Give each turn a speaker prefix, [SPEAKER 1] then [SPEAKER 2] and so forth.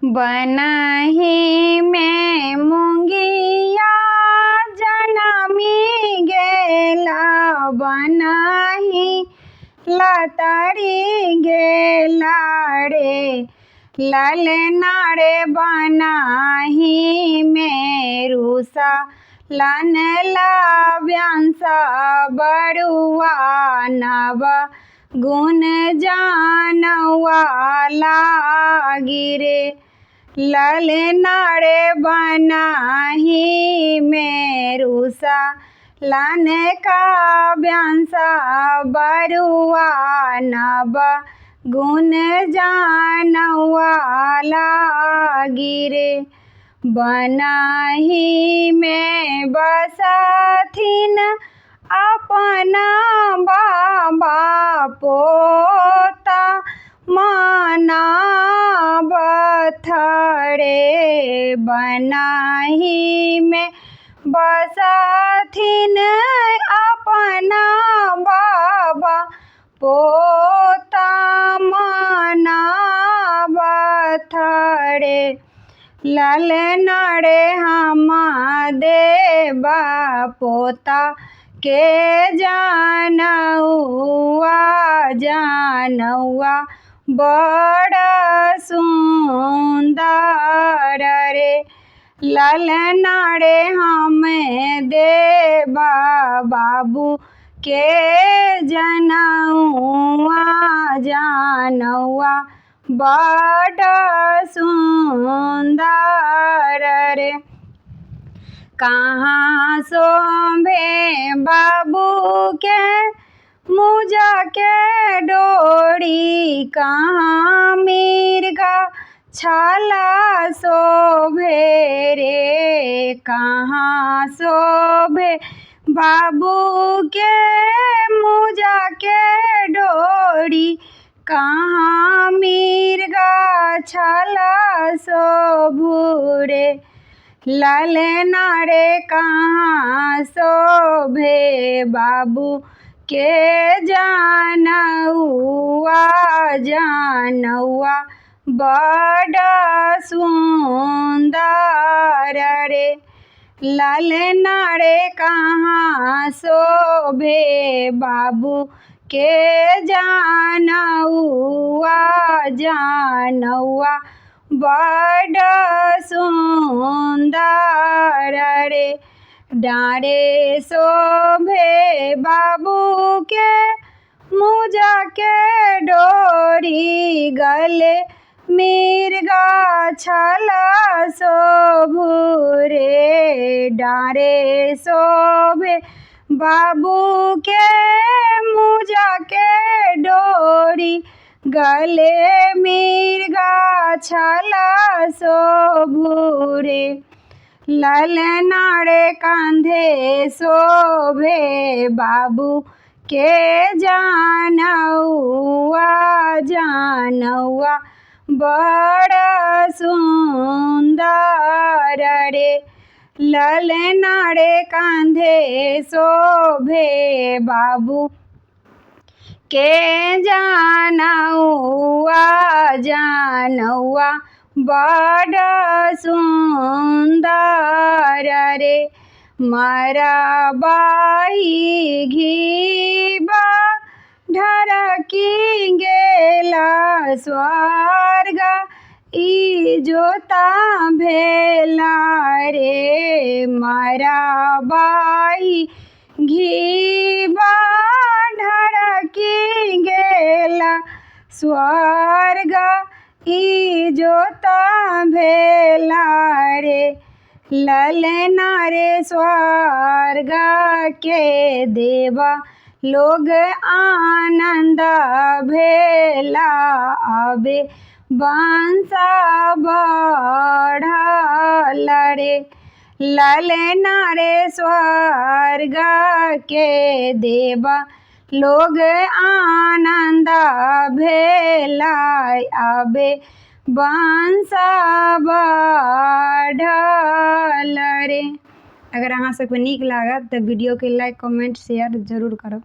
[SPEAKER 1] बनहि में मुंगिया जनमी गेला, बनहि लतरी गेला रे। ललना रे बनहि में रूसा लन लाव्यांसा बड़ुआ नव गुण जानवा लागी रे। ललना रे बनहि में रूसा लन काव्यांसा बड़ुआ नव गुण जानवा लागी रे। बनहि में बसथिन अपना बाबा पोता मनावत रे। बनहि में बसथिन अपना बाबा पोता मनावत रे। ललना रे हम देवा पोता के जानौआ जानौआ बड़ा सुंदर रे। ललना रे हम देवा बाबू के जनौआ जानौआ बड़ा सुंदर रे। कहाँ शोभे बाबू के मुजा के डोरी, कहाँ मिर्गा छाला शोभे रे। कहाँ शोभे बाबू के मुजा के डोरी, कहाँ मिर्गा छाला शोभू रे। ललना रे कहाँ शोभे बाबू के जानौआ जानौआ बड़ा सुंदर रे। ललना रे कहाँ शोभे बाबू के जानौआ जानौआ बड़ा सुंदर रे। डारे शोभे बाबू के मुजा के डोरी, गले मिर्गा छाला शोभू रे। डारे शोभे बाबू के मुजा के डोरी, गले मिर्गा छाला शोभू रे। ललना रे कंधे शोभे बाबू के जानौआ जानौआ बड़ा सुंदर रे। ललना रे कंधे शोभे बाबू के जानौआ जानौआ बड़ा सुंदर रे। मरबाही घीबा ढरकी गेला स्वर्ग इजोता भेला रे। मरबाही घीबा ढरकी गेला स्वर्ग इजोता भेला रे। ललना रे स्वर्ग के देवा लोग आनंद भेला, अबे वंश बढ़ल रे। ललना रे स्वर्ग के देवा लोग आनंद भेला, अबे वंश बढ़ल रे। अगर अहाँ सबके नीक लागत तो वीडियो के लाइक कमेंट शेयर जरूर करब।